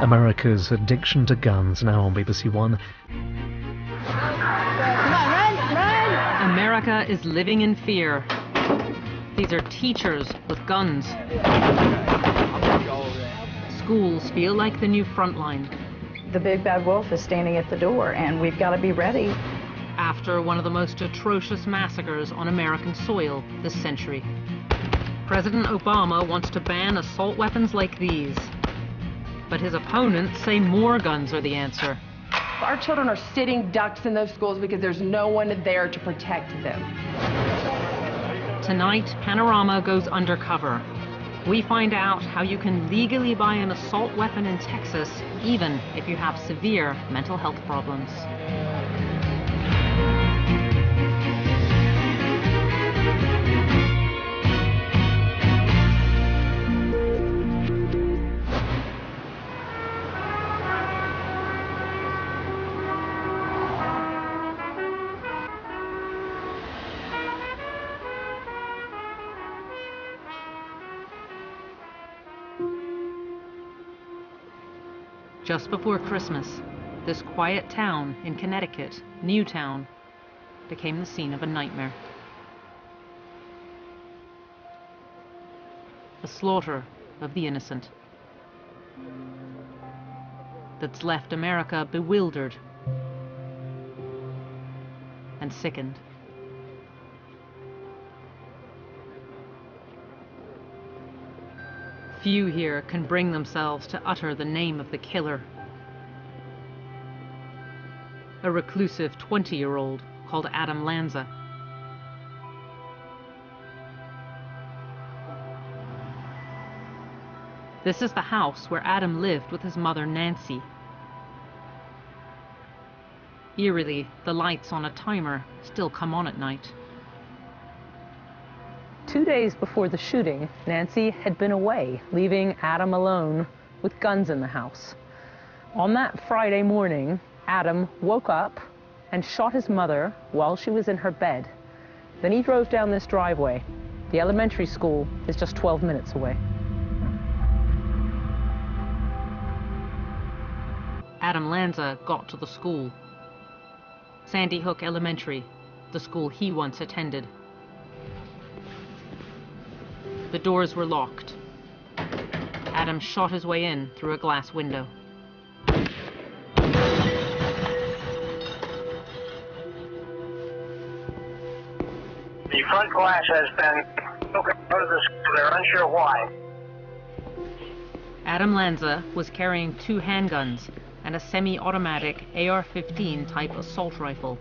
America's addiction to guns, now on BBC One. Run! America is living in fear. These are teachers with guns. Schools feel like the new front line. The big bad wolf is standing at the door, and we've got to be ready. After one of the most atrocious massacres on American soil this century. President Obama wants to ban assault weapons like these. But his opponents say more guns are the answer. Our children are sitting ducks in those schools because there's no one there to protect them. Tonight, Panorama goes undercover. We find out how you can legally buy an assault weapon in Texas, even if you have severe mental health problems. Just before Christmas, this quiet town in Connecticut, Newtown, became the scene of a nightmare. A slaughter of the innocent that's left America bewildered and sickened. Few here can bring themselves to utter the name of the killer. A reclusive 20-year-old called Adam Lanza. This is the house where Adam lived with his mother, Nancy. Eerily, the lights on a timer still come on at night. 2 days before the shooting, Nancy had been away, leaving Adam alone with guns in the house. On that Friday morning, Adam woke up and shot his mother while she was in her bed. Then he drove down this driveway. The elementary school is just 12 minutes away. Adam Lanza got to the school. Sandy Hook Elementary, the school he once attended. The doors were locked. Adam shot his way in through a glass window. The front glass has been broken out of the school. They're unsure why. Adam Lanza was carrying 2 handguns and a semi-automatic AR-15 type assault rifle,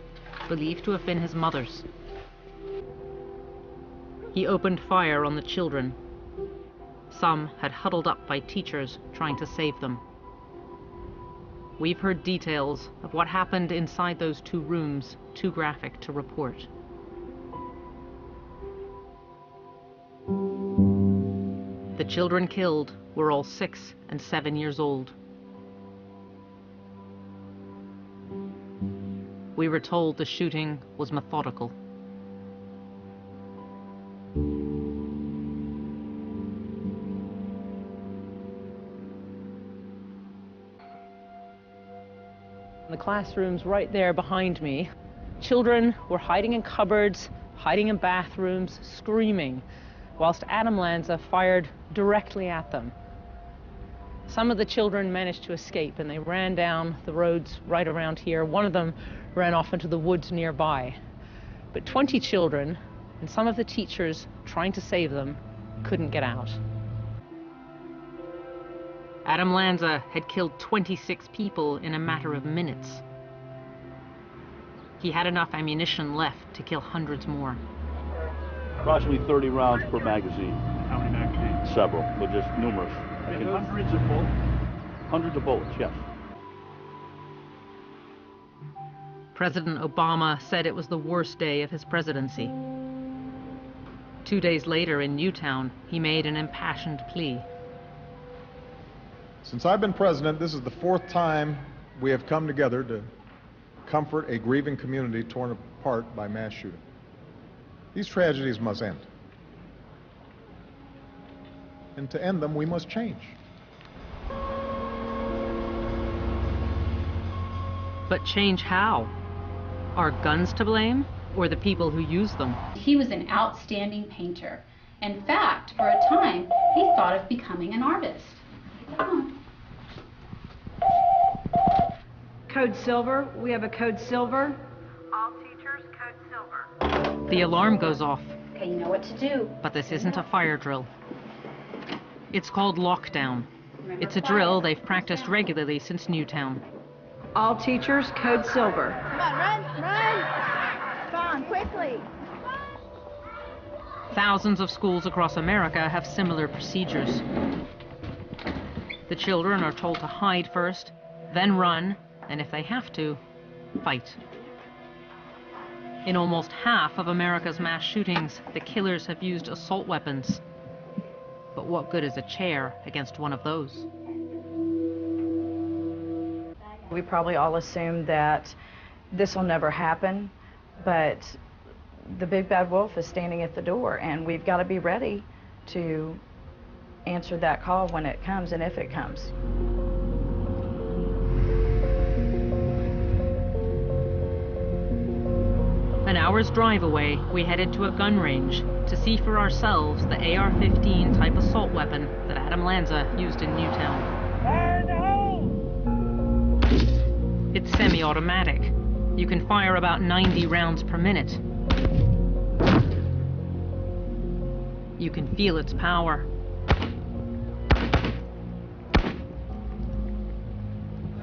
believed to have been his mother's. He opened fire on the children. Some had huddled up by teachers trying to save them. We've heard details of what happened inside those 2 rooms, too graphic to report. The children killed were all 6 and 7 years old. We were told the shooting was methodical. The classroom's right there behind me. Children were hiding in cupboards, hiding in bathrooms, screaming, whilst Adam Lanza fired directly at them. Some of the children managed to escape and they ran down the roads right around here. One of them ran off into the woods nearby. But 20 children and some of the teachers trying to save them couldn't get out. Adam Lanza had killed 26 people in a matter of minutes. He had enough ammunition left to kill hundreds more. Approximately 30 rounds per magazine. How many magazines? Several, but just numerous. Hundreds of bullets? Hundreds of bullets, yes. President Obama said it was the worst day of his presidency. 2 days later in Newtown, he made an impassioned plea. Since I've been president, this is the 4th time we have come together to comfort a grieving community torn apart by mass shooting. These tragedies must end. And to end them, we must change. But change how? Are guns to blame, or the people who use them? He was an outstanding painter. In fact, for a time, he thought of becoming an artist. Come on. Code silver. We have a code silver. All teachers, code silver. The alarm goes off. Okay, you know what to do. But this isn't a fire drill. It's called lockdown. It's a drill they've practiced regularly since Newtown. All teachers, code silver. Come on, run! Come on, quickly. Thousands of schools across America have similar procedures. The children are told to hide first, then run, and if they have to, fight. In almost half of America's mass shootings, the killers have used assault weapons. But what good is a chair against one of those? We probably all assume that this will never happen, but the big bad wolf is standing at the door, and we've got to be ready to answer that call when it comes and if it comes. An hour's drive away, we headed to a gun range to see for ourselves the AR-15 type assault weapon that Adam Lanza used in Newtown. It's semi-automatic. You can fire about 90 rounds per minute. You can feel its power.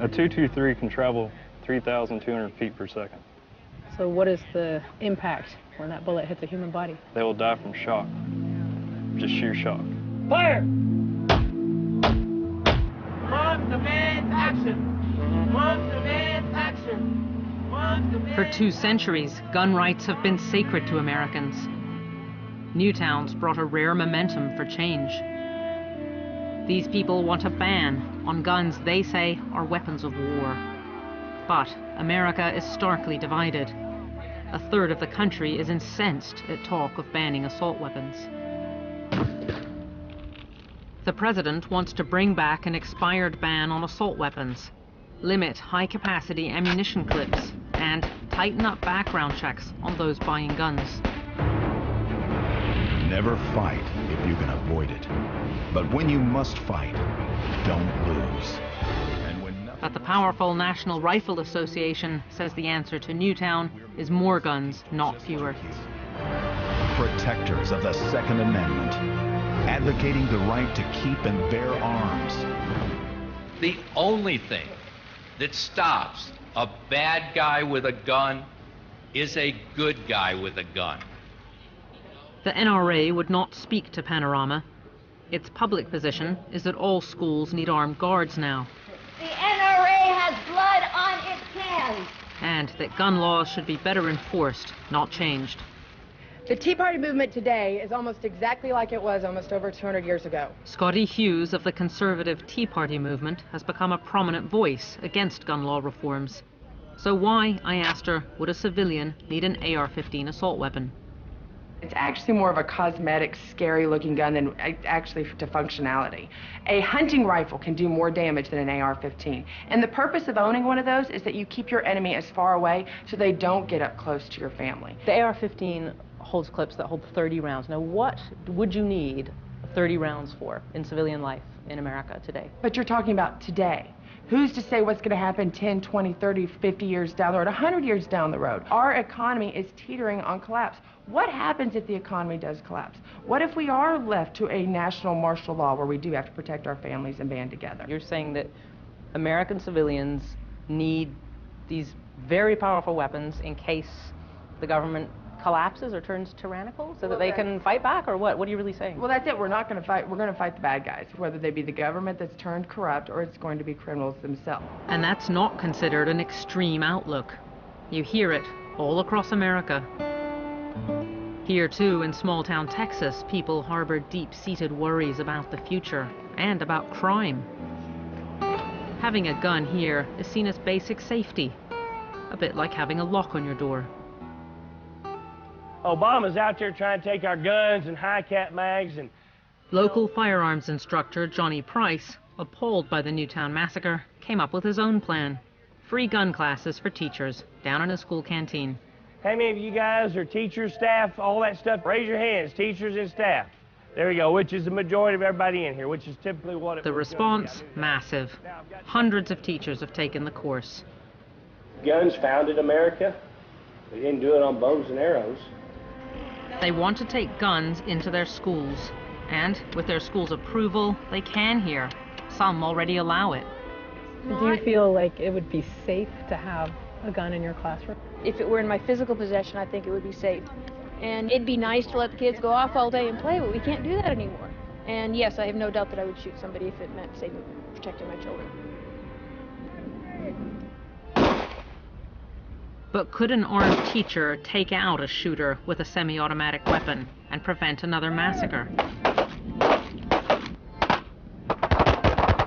A .223 can travel 3,200 feet per second. So what is the impact when that bullet hits a human body? They will die from shock, just sheer shock. Fire! One demand action! One demand action! One demand. For 2 centuries, gun rights have been sacred to Americans. Newtown's brought a rare momentum for change. These people want a ban on guns they say are weapons of war. But America is starkly divided. A third of the country is incensed at talk of banning assault weapons. The president wants to bring back an expired ban on assault weapons, limit high-capacity ammunition clips, and tighten up background checks on those buying guns. Never fight if you can avoid it. But when you must fight, don't lose. But the powerful National Rifle Association says the answer to Newtown is more guns, not fewer. Protectors of the Second Amendment, advocating the right to keep and bear arms. The only thing that stops a bad guy with a gun is a good guy with a gun. The NRA would not speak to Panorama. Its public position is that all schools need armed guards now. The NRA has blood on its hands. And that gun laws should be better enforced, not changed. The Tea Party movement today is almost exactly like it was almost over 200 years ago. Scotty Hughes of the conservative Tea Party movement has become a prominent voice against gun law reforms. So why, I asked her, would a civilian need an AR-15 assault weapon? It's actually more of a cosmetic, scary-looking gun than actually to functionality. A hunting rifle can do more damage than an AR-15. And the purpose of owning one of those is that you keep your enemy as far away so they don't get up close to your family. The AR-15 holds clips that hold 30 rounds. Now, what would you need 30 rounds for in civilian life in America today? But you're talking about today. Who's to say what's going to happen 10, 20, 30, 50 years down the road, 100 years down the road? Our economy is teetering on collapse. What happens if the economy does collapse? What if we are left to a national martial law where we do have to protect our families and band together? You're saying that American civilians need these very powerful weapons in case the government collapses or turns tyrannical so that they can fight back, or what? What are you really saying? Well, that's it. We're not going to fight. We're going to fight the bad guys, whether they be the government that's turned corrupt or it's going to be criminals themselves. And that's not considered an extreme outlook. You hear it all across America. Here, too, in small-town Texas, people harbor deep-seated worries about the future and about crime. Having a gun here is seen as basic safety, a bit like having a lock on your door. Obama's out there trying to take our guns and high-cap mags and... Local firearms instructor Johnny Price, appalled by the Newtown massacre, came up with his own plan. Free gun classes for teachers down in a school canteen. How many of you guys are teachers, staff, all that stuff? Raise your hands, teachers and staff. There we go, which is the majority of everybody in here, which is typically what it The was response, massive. Hundreds of teachers have taken the course. Guns founded America. They didn't do it on bows and arrows. They want to take guns into their schools. And with their school's approval, they can here. Some already allow it. Do you feel like it would be safe to have a gun in your classroom? If it were in my physical possession, I think it would be safe. And it'd be nice to let the kids go off all day and play, but we can't do that anymore. And yes, I have no doubt that I would shoot somebody if it meant saving, protecting my children. But could an armed teacher take out a shooter with a semi-automatic weapon and prevent another massacre?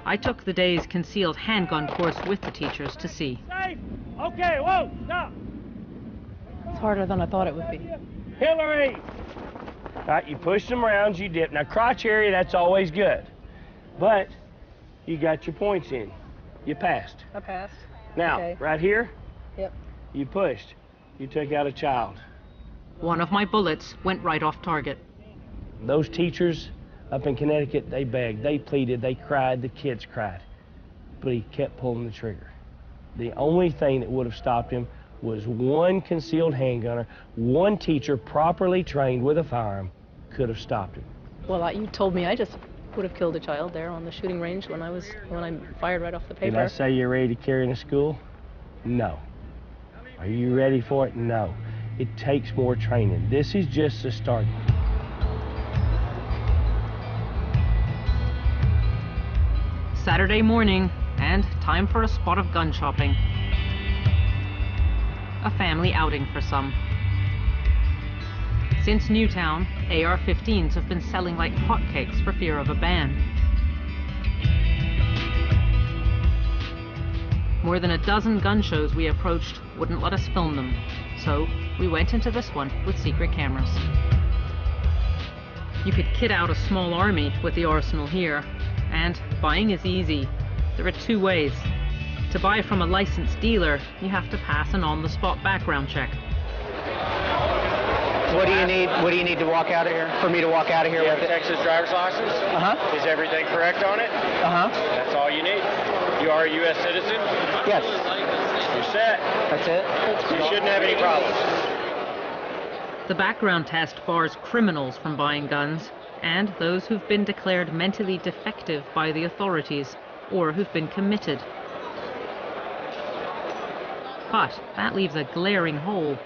I took the day's concealed handgun course with the teachers to see. Safe. Okay, whoa, stop. It's harder than I thought it would be. Hillary! All right, you push them around, you dip. Now, crotch area, that's always good. But you got your points in. You passed. I passed. Now, okay. Right here, yep. You pushed. You took out a child. One of my bullets went right off target. Those teachers up in Connecticut, they begged, they pleaded, they cried, the kids cried. But he kept pulling the trigger. The only thing that would have stopped him was one concealed handgunner, one teacher properly trained with a firearm could have stopped him. Well, you told me I just would have killed a child there on the shooting range when I fired right off the paper. Did I say you're ready to carry in a school? No. Are you ready for it? No. It takes more training. This is just the start. Saturday morning, and time for a spot of gun shopping. A family outing for some. Since Newtown, AR-15s have been selling like hotcakes for fear of a ban. More than a dozen gun shows we approached wouldn't let us film them, so we went into this one with secret cameras. You could kit out a small army with the arsenal here, and buying is easy. There are two ways. To buy from a licensed dealer, you have to pass an on-the-spot background check. What do you need? What do you need to walk out of here? For me to walk out of here You with have a it? Texas driver's license? Uh-huh. Is everything correct on it? Uh-huh. That's all you need. You are a U.S. citizen? Yes. You're set. That's it? You shouldn't have any problems. The background test bars criminals from buying guns, and those who've been declared mentally defective by the authorities, or who've been committed. But that leaves a glaring hole.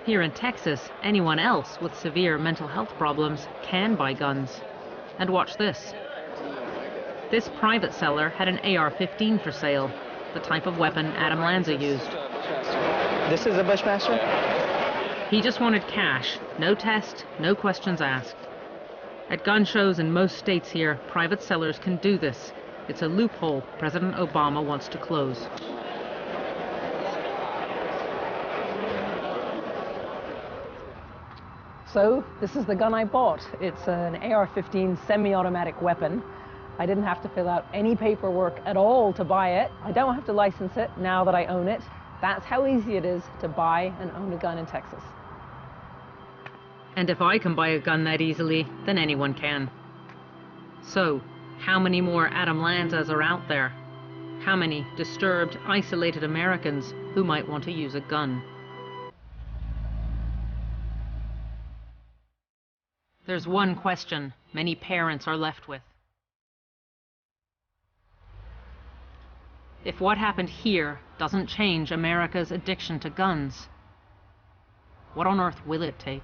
Here in Texas, anyone else with severe mental health problems can buy guns. And watch this. This private seller had an AR-15 for sale, the type of weapon Adam Lanza used. This is a Bushmaster? He just wanted cash, no test, no questions asked. At gun shows in most states here, private sellers can do this. It's a loophole President Obama wants to close. So, this is the gun I bought. It's an AR-15 semi-automatic weapon. I didn't have to fill out any paperwork at all to buy it. I don't have to license it now that I own it. That's how easy it is to buy and own a gun in Texas. And if I can buy a gun that easily, then anyone can. So, how many more Adam Lanzas are out there? How many disturbed, isolated Americans who might want to use a gun? There's one question many parents are left with. If what happened here doesn't change America's addiction to guns, what on earth will it take?